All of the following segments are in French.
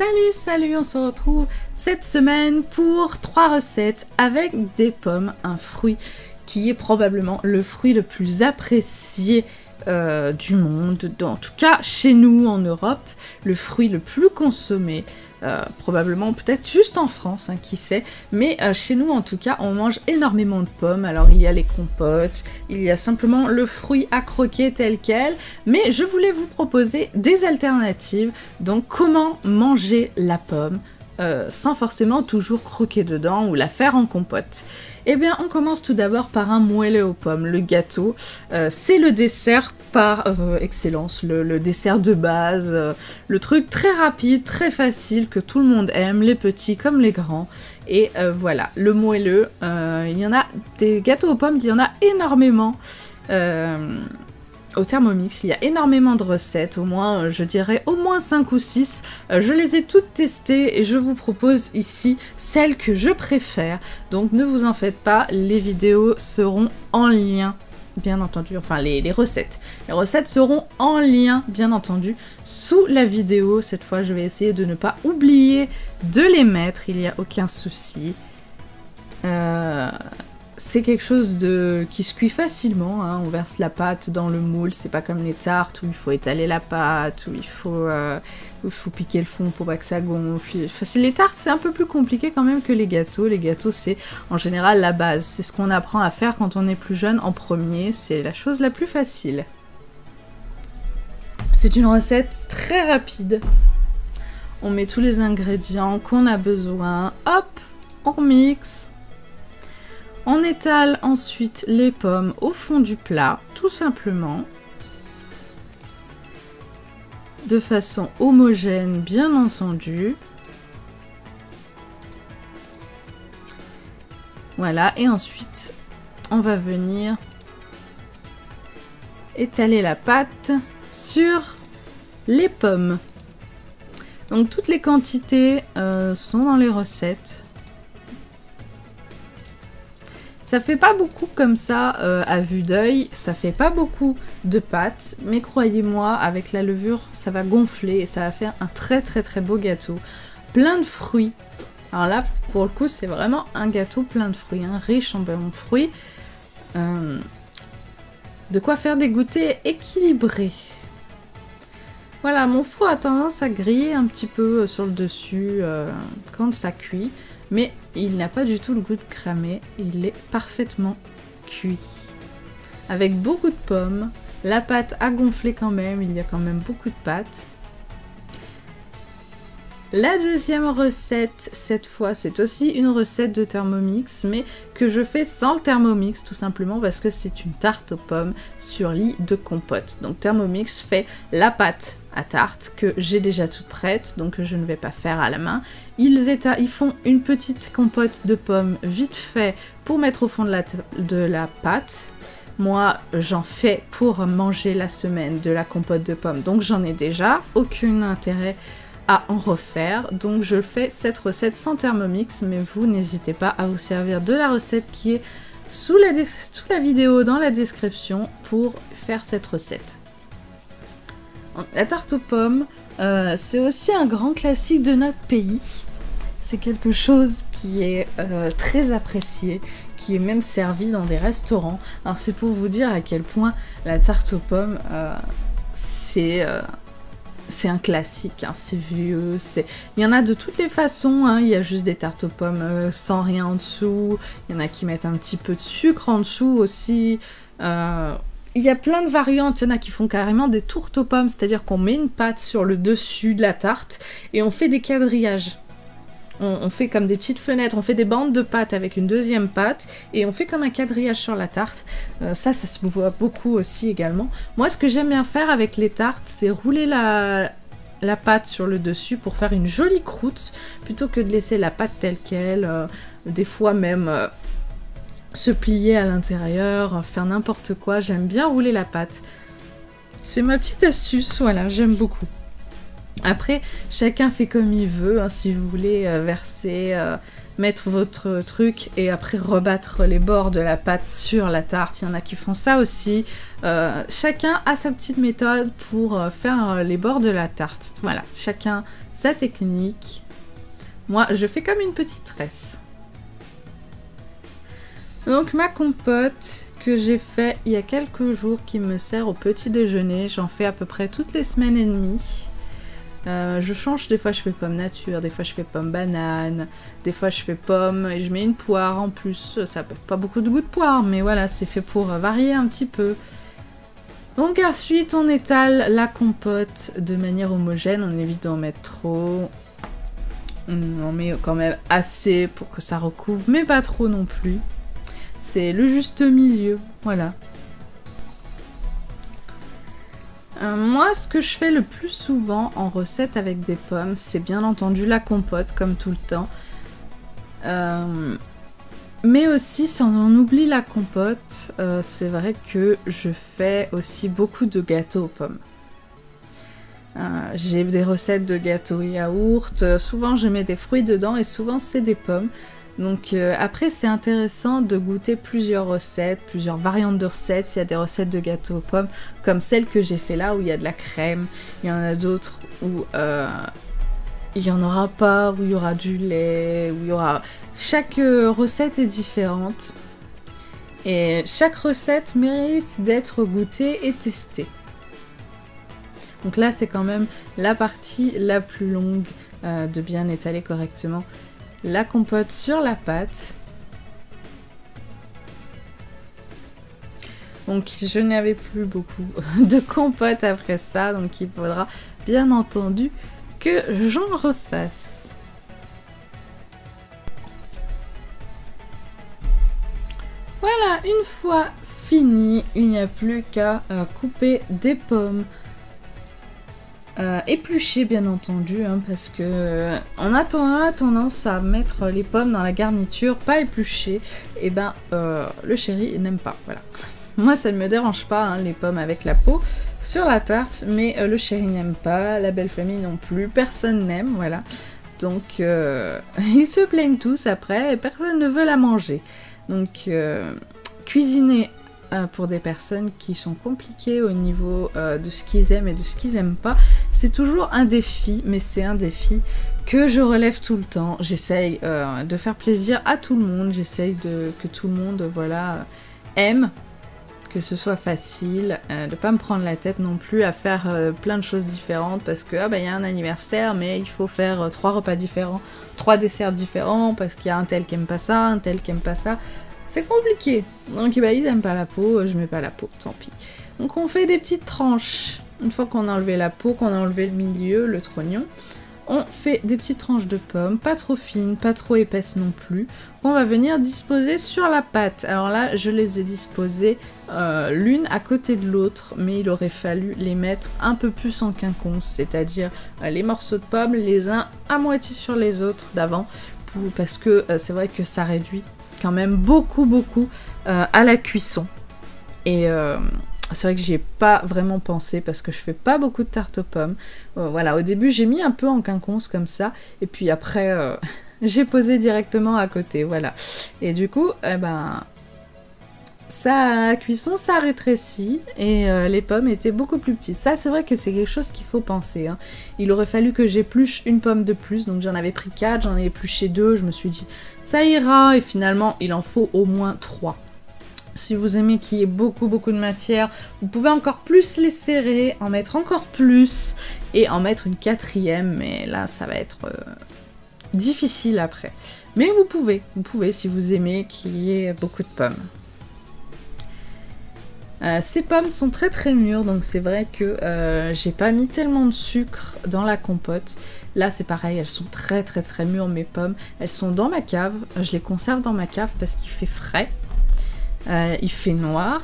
Salut, salut, on se retrouve cette semaine pour 3 recettes avec des pommes, un fruit qui est probablement le fruit le plus apprécié du monde, en tout cas chez nous en Europe, le fruit le plus consommé, probablement peut-être juste en France, hein, qui sait, mais chez nous en tout cas on mange énormément de pommes. Alors il y a les compotes, il y a simplement le fruit à croquer tel quel, mais je voulais vous proposer des alternatives, donc comment manger la pomme sans forcément toujours croquer dedans ou la faire en compote. Eh bien, on commence tout d'abord par un moelleux aux pommes, le gâteau. C'est le dessert par excellence, le dessert de base, le truc très rapide, très facile, que tout le monde aime, les petits comme les grands. Et voilà, le moelleux, il y en a des gâteaux aux pommes, il y en a énormément. Au Thermomix, il y a énormément de recettes, au moins, je dirais au moins 5 ou 6. Je les ai toutes testées et je vous propose ici celles que je préfère. Donc ne vous en faites pas, les vidéos seront en lien, bien entendu, enfin les recettes. Les recettes seront en lien, bien entendu, sous la vidéo. Cette fois, je vais essayer de ne pas oublier de les mettre, il n'y a aucun souci. C'est quelque chose qui se cuit facilement, hein. On verse la pâte dans le moule, c'est pas comme les tartes où il faut étaler la pâte, où il faut piquer le fond pour pas que ça gonfle. Enfin, les tartes, c'est un peu plus compliqué quand même que les gâteaux. Les gâteaux, c'est en général la base. C'est ce qu'on apprend à faire quand on est plus jeune en premier. C'est la chose la plus facile. C'est une recette très rapide. On met tous les ingrédients qu'on a besoin. Hop, on mixe. On étale ensuite les pommes au fond du plat, tout simplement. De façon homogène, bien entendu. Voilà, et ensuite, on va venir étaler la pâte sur les pommes. Donc toutes les quantités sont dans les recettes. Ça fait pas beaucoup comme ça à vue d'œil, ça fait pas beaucoup de pâte, mais croyez-moi, avec la levure, ça va gonfler et ça va faire un très très très beau gâteau. Plein de fruits. Alors là, pour le coup, c'est vraiment un gâteau plein de fruits, hein, riche en bons fruits. De quoi faire des goûters équilibrés. Voilà, mon four a tendance à griller un petit peu sur le dessus quand ça cuit. Mais il n'a pas du tout le goût de cramer, il est parfaitement cuit. Avec beaucoup de pommes, la pâte a gonflé quand même, il y a quand même beaucoup de pâte. La deuxième recette, cette fois, c'est aussi une recette de Thermomix, mais que je fais sans le Thermomix, tout simplement parce que c'est une tarte aux pommes sur lit de compote. Donc Thermomix fait la pâte à tarte que j'ai déjà toute prête, donc je ne vais pas faire à la main. Ils font une petite compote de pommes vite fait pour mettre au fond de la pâte. Moi, j'en fais pour manger la semaine de la compote de pommes, donc j'en ai déjà, aucun intérêt à en refaire. Donc je fais cette recette sans Thermomix, mais vous n'hésitez pas à vous servir de la recette qui est sous la vidéo dans la description pour faire cette recette. La tarte aux pommes, c'est aussi un grand classique de notre pays. C'est quelque chose qui est très apprécié, qui est même servi dans des restaurants. Alors c'est pour vous dire à quel point la tarte aux pommes, c'est un classique, hein, c'est vieux, il y en a de toutes les façons, hein. Il y a juste des tartes aux pommes sans rien en dessous, il y en a qui mettent un petit peu de sucre en dessous aussi. Il y a plein de variantes, il y en a qui font carrément des tourtes aux pommes, c'est-à-dire qu'on met une pâte sur le dessus de la tarte et on fait des quadrillages. On fait comme des petites fenêtres, on fait des bandes de pâte avec une deuxième pâte et on fait comme un quadrillage sur la tarte. Ça se voit beaucoup aussi également. Moi, ce que j'aime bien faire avec les tartes, c'est rouler la pâte sur le dessus pour faire une jolie croûte plutôt que de laisser la pâte telle qu'elle. Des fois même se plier à l'intérieur, faire n'importe quoi. J'aime bien rouler la pâte. C'est ma petite astuce, voilà, j'aime beaucoup. Après, chacun fait comme il veut, hein, si vous voulez verser mettre votre truc et après rebattre les bords de la pâte sur la tarte. Il y en a qui font ça aussi. Chacun a sa petite méthode pour faire les bords de la tarte. Voilà, chacun sa technique. Moi, je fais comme une petite tresse. Donc ma compote que j'ai fait il y a quelques jours qui me sert au petit déjeuner. J'en fais à peu près toutes les semaines et demie. Je change, des fois je fais pomme nature, des fois je fais pomme banane, des fois je fais pomme et je mets une poire en plus. Ça n'a pas beaucoup de goût de poire, mais voilà, c'est fait pour varier un petit peu. Donc ensuite on étale la compote de manière homogène, on évite d'en mettre trop. On en met quand même assez pour que ça recouvre, mais pas trop non plus. C'est le juste milieu, voilà. Moi, ce que je fais le plus souvent en recette avec des pommes, c'est bien entendu la compote, comme tout le temps. Mais aussi, si on oublie la compote, c'est vrai que je fais aussi beaucoup de gâteaux aux pommes. J'ai des recettes de gâteaux yaourt, souvent je mets des fruits dedans et souvent c'est des pommes. Donc après c'est intéressant de goûter plusieurs recettes, plusieurs variantes de recettes. Il y a des recettes de gâteaux aux pommes comme celle que j'ai fait là où il y a de la crème. Il y en a d'autres où il n'y en aura pas, où il y aura du lait, où il y aura... Chaque recette est différente. Et chaque recette mérite d'être goûtée et testée. Donc là c'est quand même la partie la plus longue de bien étaler correctement la compote sur la pâte. Donc je n'avais plus beaucoup de compote après ça, donc il faudra bien entendu que j'en refasse. Voilà, une fois fini, il n'y a plus qu'à couper des pommes. Éplucher bien entendu, hein, parce que on a tendance à mettre les pommes dans la garniture, pas éplucher, et ben le chéri n'aime pas, voilà. Moi ça ne me dérange pas, hein, les pommes avec la peau sur la tarte, mais le chéri n'aime pas, la belle famille non plus, personne n'aime, voilà. Donc ils se plaignent tous après et personne ne veut la manger. Donc cuisiner pour des personnes qui sont compliquées au niveau de ce qu'ils aiment et de ce qu'ils aiment pas, c'est toujours un défi, mais c'est un défi que je relève tout le temps. J'essaye de faire plaisir à tout le monde, j'essaye que tout le monde voilà, aime, que ce soit facile, de pas me prendre la tête non plus à faire plein de choses différentes parce que y a un anniversaire mais il faut faire 3 repas différents, 3 desserts différents parce qu'il y a un tel qui aime pas ça, un tel qui aime pas ça. C'est compliqué. Donc ils aiment pas la peau, je mets pas la peau, tant pis. Donc on fait des petites tranches. Une fois qu'on a enlevé la peau, qu'on a enlevé le milieu, le trognon, on fait des petites tranches de pommes, pas trop fines, pas trop épaisses non plus, qu'on va venir disposer sur la pâte. Alors là, je les ai disposées l'une à côté de l'autre, mais il aurait fallu les mettre un peu plus en quinconce, c'est-à-dire les morceaux de pommes, les uns à moitié sur les autres d'avant, parce que c'est vrai que ça réduit quand même beaucoup à la cuisson. Et c'est vrai que j'y ai pas vraiment pensé parce que je fais pas beaucoup de tarte aux pommes. Voilà, au début j'ai mis un peu en quinconce comme ça, et puis après j'ai posé directement à côté, voilà. Et du coup, ça cuisson, ça rétrécit et les pommes étaient beaucoup plus petites. Ça, c'est vrai que c'est quelque chose qu'il faut penser, hein. Il aurait fallu que j'épluche une pomme de plus, donc j'en avais pris 4, j'en ai épluché 2, je me suis dit ça ira, et finalement il en faut au moins 3. Si vous aimez qu'il y ait beaucoup de matière, vous pouvez encore plus les serrer, en mettre encore plus et en mettre une 4e, mais là ça va être difficile après. Mais vous pouvez si vous aimez qu'il y ait beaucoup de pommes. Ces pommes sont très mûres, donc c'est vrai que j'ai pas mis tellement de sucre dans la compote. Là c'est pareil, elles sont très mûres mes pommes. Elles sont dans ma cave, je les conserve dans ma cave parce qu'il fait frais. Il fait noir,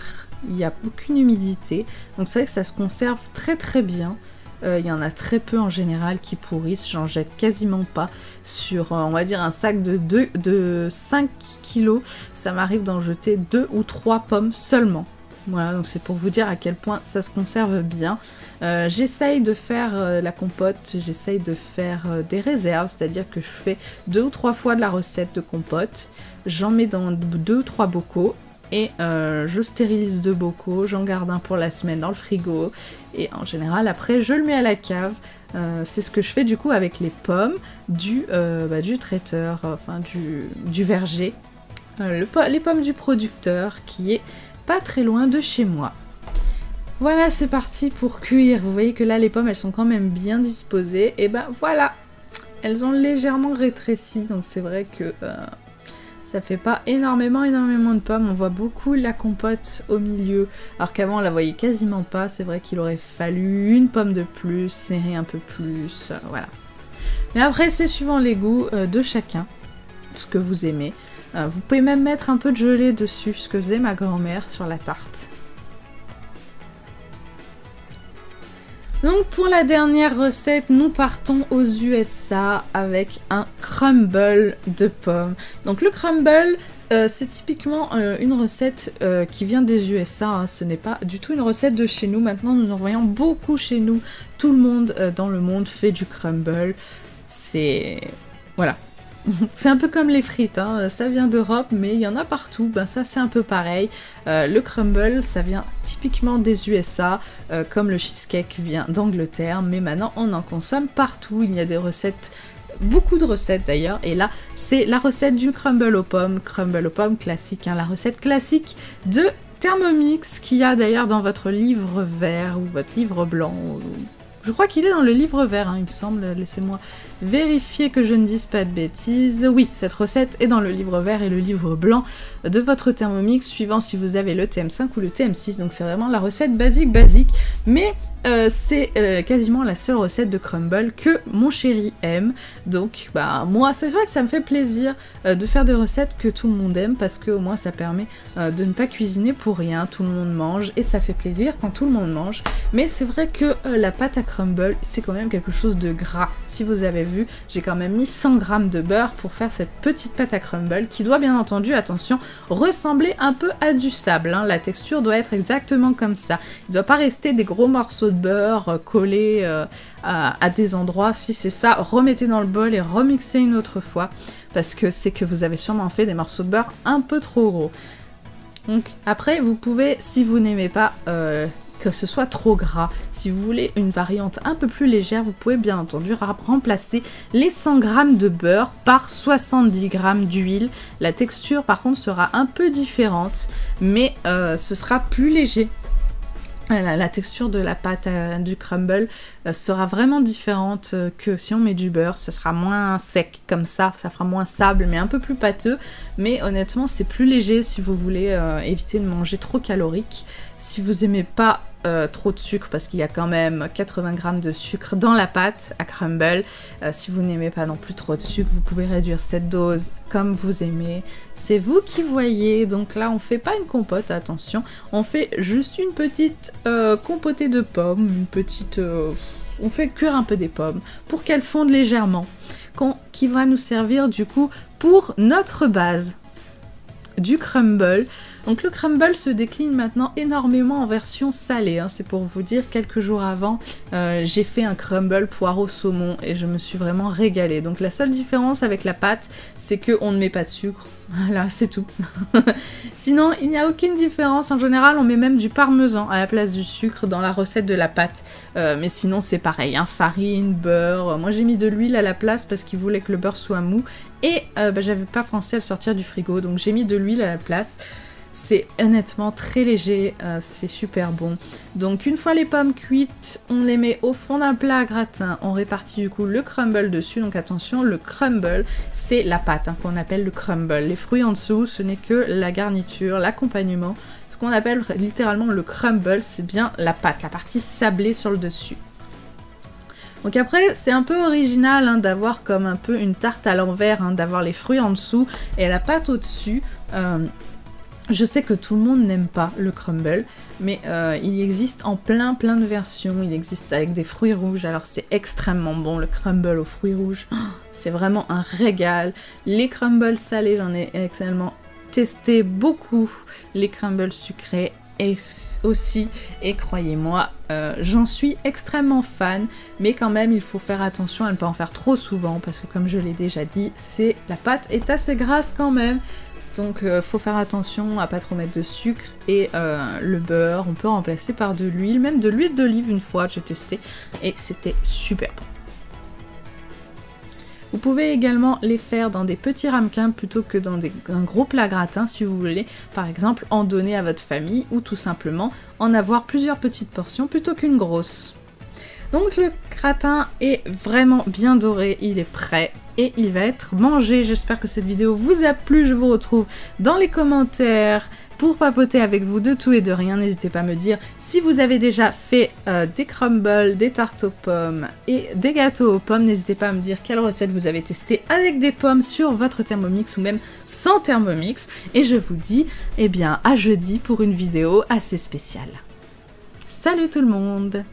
il n'y a aucune humidité, donc c'est vrai que ça se conserve très bien. Il y en a très peu en général qui pourrissent, j'en jette quasiment pas. Sur on va dire un sac de 5 kg, ça m'arrive d'en jeter 2 ou 3 pommes seulement. Voilà, donc c'est pour vous dire à quel point ça se conserve bien. J'essaye de faire la compote, j'essaye de faire des réserves, c'est-à-dire que je fais 2 ou 3 fois de la recette de compote, j'en mets dans 2 ou 3 bocaux, et je stérilise 2 bocaux, j'en garde un pour la semaine dans le frigo, et en général après je le mets à la cave. C'est ce que je fais du coup avec les pommes du traiteur, enfin du verger, les pommes du producteur qui est pas très loin de chez moi. Voilà, c'est parti pour cuire. Vous voyez que là les pommes elles sont quand même bien disposées, et ben voilà, elles ont légèrement rétréci, donc c'est vrai que ça fait pas énormément de pommes. On voit beaucoup la compote au milieu, alors qu'avant on la voyait quasiment pas. C'est vrai qu'il aurait fallu une pomme de plus, serrer un peu plus, voilà. Mais après c'est suivant les goûts de chacun, ce que vous aimez. Vous pouvez même mettre un peu de gelée dessus, ce que faisait ma grand-mère sur la tarte. Donc pour la dernière recette, nous partons aux USA avec un crumble de pommes. Donc le crumble, c'est typiquement une recette qui vient des USA, hein. Ce n'est pas du tout une recette de chez nous. Maintenant nous en voyons beaucoup chez nous. Tout le monde dans le monde fait du crumble. C'est... voilà. C'est un peu comme les frites, hein. Ça vient d'Europe, mais il y en a partout. Ben ça c'est un peu pareil. Le crumble, ça vient typiquement des USA, comme le cheesecake vient d'Angleterre, mais maintenant on en consomme partout. Il y a des recettes, beaucoup de recettes d'ailleurs, et là c'est la recette du crumble aux pommes classique, hein, la recette classique de Thermomix, qu'il y a d'ailleurs dans votre livre vert ou votre livre blanc. Je crois qu'il est dans le livre vert, hein, il me semble. Laissez-moi vérifier que je ne dise pas de bêtises. Oui, cette recette est dans le livre vert et le livre blanc de votre Thermomix, suivant si vous avez le TM5 ou le TM6. Donc c'est vraiment la recette basique, mais c'est quasiment la seule recette de crumble que mon chéri aime. Donc bah moi, c'est vrai que ça me fait plaisir de faire des recettes que tout le monde aime, parce que au moins ça permet de ne pas cuisiner pour rien. Tout le monde mange et ça fait plaisir quand tout le monde mange. Mais c'est vrai que la pâte à crumble, c'est quand même quelque chose de gras. Si vous avez vu, j'ai quand même mis 100 g de beurre pour faire cette petite pâte à crumble qui doit bien entendu, attention, ressembler un peu à du sable, hein. La texture doit être exactement comme ça. Il ne doit pas rester des gros morceaux de beurre collés à des endroits. Si c'est ça, remettez dans le bol et remixez une autre fois, parce que c'est que vous avez sûrement fait des morceaux de beurre un peu trop gros. Donc après, vous pouvez, si vous n'aimez pas que ce soit trop gras, si vous voulez une variante un peu plus légère, vous pouvez bien entendu remplacer les 100 g de beurre par 70 g d'huile. La texture par contre sera un peu différente, mais ce sera plus léger. La texture de la pâte du crumble sera vraiment différente que si on met du beurre. Ça sera moins sec comme ça fera moins sable, mais un peu plus pâteux. Mais honnêtement, c'est plus léger si vous voulez éviter de manger trop calorique. Si vous aimez pas trop de sucre, parce qu'il y a quand même 80 g de sucre dans la pâte à crumble. Si vous n'aimez pas non plus trop de sucre, vous pouvez réduire cette dose comme vous aimez. C'est vous qui voyez. Donc là, on fait pas une compote, attention. On fait juste une petite compotée de pommes, une petite... on fait cuire un peu des pommes pour qu'elles fondent légèrement, qui va nous servir du coup pour notre base du crumble. Donc le crumble se décline maintenant énormément en version salée, hein. C'est pour vous dire, quelques jours avant, j'ai fait un crumble poireau saumon et je me suis vraiment régalée. Donc la seule différence avec la pâte, c'est qu'on ne met pas de sucre. Voilà, c'est tout. Sinon, il n'y a aucune différence. En général, on met même du parmesan à la place du sucre dans la recette de la pâte. Mais sinon, c'est pareil, hein, farine, beurre. Moi, j'ai mis de l'huile à la place parce qu'il voulait que le beurre soit mou. Et j'avais pas pensé à le sortir du frigo, donc j'ai mis de l'huile à la place. C'est honnêtement très léger, c'est super bon. Donc une fois les pommes cuites, on les met au fond d'un plat à gratin. On répartit du coup le crumble dessus. Donc attention, le crumble, c'est la pâte, hein, qu'on appelle le crumble. Les fruits en dessous, ce n'est que la garniture, l'accompagnement. Ce qu'on appelle littéralement le crumble, c'est bien la pâte, la partie sablée sur le dessus. Donc après, c'est un peu original, hein, d'avoir comme un peu une tarte à l'envers, hein, d'avoir les fruits en dessous et la pâte au-dessus. Je sais que tout le monde n'aime pas le crumble, mais il existe en plein de versions. Il existe avec des fruits rouges, alors c'est extrêmement bon, le crumble aux fruits rouges. Oh, c'est vraiment un régal. Les crumbles salés, j'en ai extrêmement testé beaucoup. Les crumbles sucrés, aussi, et croyez-moi, j'en suis extrêmement fan, mais quand même il faut faire attention à ne pas en faire trop souvent, parce que comme je l'ai déjà dit, la pâte est assez grasse quand même, donc faut faire attention à pas trop mettre de sucre, et le beurre, on peut remplacer par de l'huile, même de l'huile d'olive une fois, j'ai testé, et c'était super bon. Vous pouvez également les faire dans des petits ramequins plutôt que dans un gros plat gratin si vous voulez, par exemple en donner à votre famille ou tout simplement en avoir plusieurs petites portions plutôt qu'une grosse. Donc le gratin est vraiment bien doré, il est prêt et il va être mangé. J'espère que cette vidéo vous a plu, je vous retrouve dans les commentaires pour papoter avec vous de tout et de rien. N'hésitez pas à me dire si vous avez déjà fait des crumbles, des tartes aux pommes et des gâteaux aux pommes. N'hésitez pas à me dire quelle recette vous avez testé avec des pommes sur votre Thermomix ou même sans Thermomix. Et je vous dis eh bien à jeudi pour une vidéo assez spéciale. Salut tout le monde!